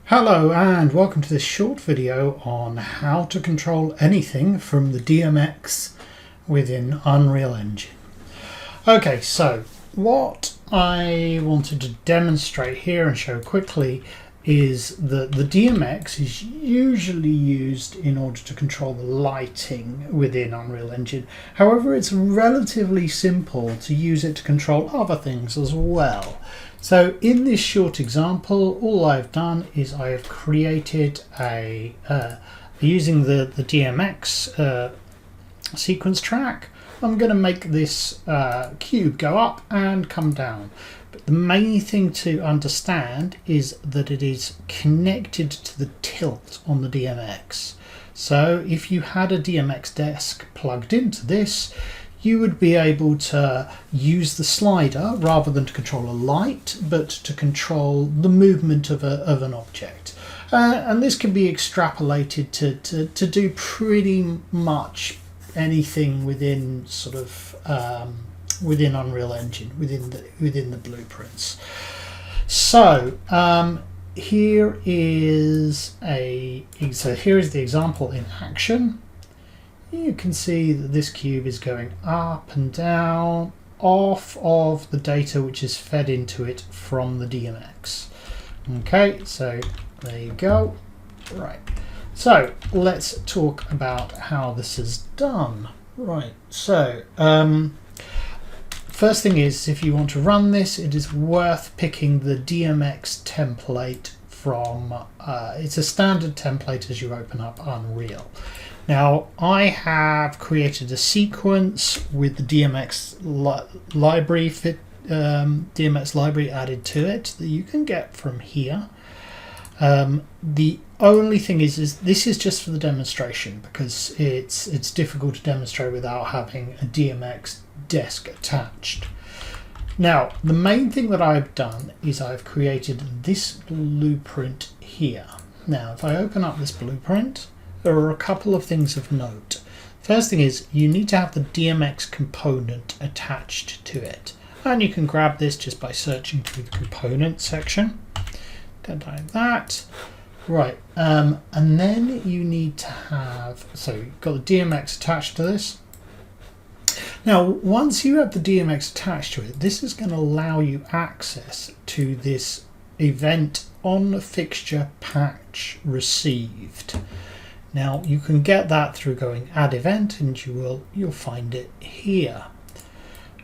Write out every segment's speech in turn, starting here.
Hello and welcome to this short video on how to control anything from the DMX within Unreal Engine. Okay, so what I wanted to demonstrate here and show quickly is that the DMX is usually used in order to control the lighting within Unreal Engine. However, it's relatively simple to use it to control other things as well. So in this short example, all I've done is I have created using the DMX sequence track. I'm going to make this cube go up and come down. But the main thing to understand is that it is connected to the tilt on the DMX. So if you had a DMX desk plugged into this, you would be able to use the slider rather than to control a light, but to control the movement of an object. And this can be extrapolated to do pretty much anything within within Unreal Engine, within the blueprints. So here is the example in action. You can see that this cube is going up and down off of the data which is fed into it from the DMX. Okay, so there you go. Right, so let's talk about how this is done. Right, so first thing is, if you want to run this, it is worth picking the DMX template from, it's a standard template as you open up Unreal. Now, I have created a sequence with the DMX library DMX library added to it that you can get from here. The only thing is this is just for the demonstration because it's difficult to demonstrate without having a DMX desk attached. Now, the main thing that I've done is I've created this blueprint here. Now, if I open up this blueprint, there are a couple of things of note. First thing is you need to have the DMX component attached to it. And you can grab this just by searching through the component section. Like that. Right, and then you need to have, so you've got the DMX attached to this. Now, once you have the DMX attached to it, this is going to allow you access to this event on fixture patch received. Now, you can get that through going add event, and you'll find it here.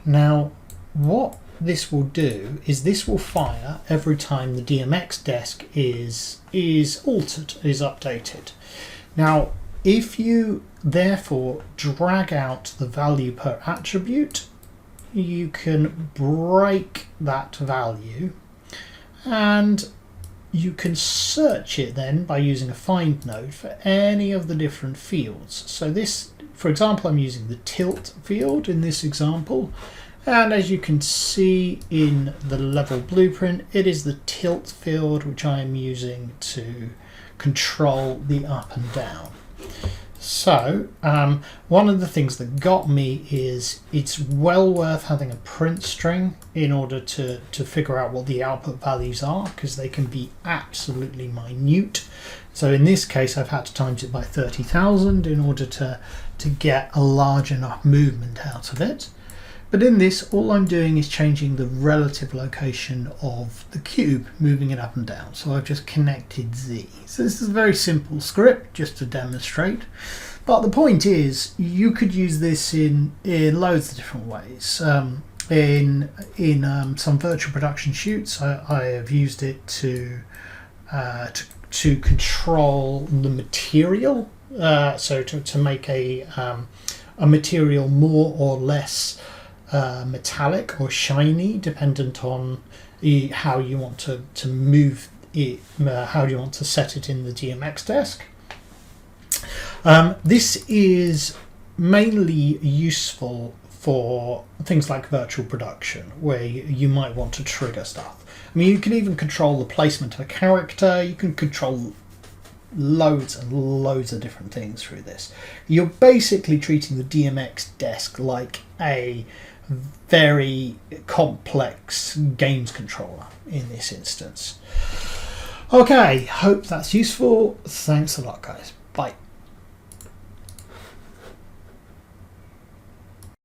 Now, what this will do is this will fire every time the DMX desk is altered, is updated. Now, if you therefore drag out the value per attribute, you can break that value and you can search it then by using a find node for any of the different fields. So this, for example, I'm using the tilt field in this example. And as you can see in the level blueprint, it is the tilt field which I am using to control the up and down. So one of the things that got me is it's well worth having a print string in order to figure out what the output values are, because they can be absolutely minute. So in this case, I've had to times it by 30,000 in order to get a large enough movement out of it. But in this, all I'm doing is changing the relative location of the cube, moving it up and down. So I've just connected Z. So this is a very simple script just to demonstrate. But the point is, you could use this in loads of different ways. In some virtual production shoots, I have used it to control the material. So to make a material more or less metallic or shiny, dependent on how you want to move it, how you want to set it in the DMX desk. This is mainly useful for things like virtual production, where you might want to trigger stuff. I mean, you can even control the placement of a character. You can control loads and loads of different things through this. You're basically treating the DMX desk like a very complex games controller in this instance. Okay, hope that's useful. Thanks a lot, guys. Bye.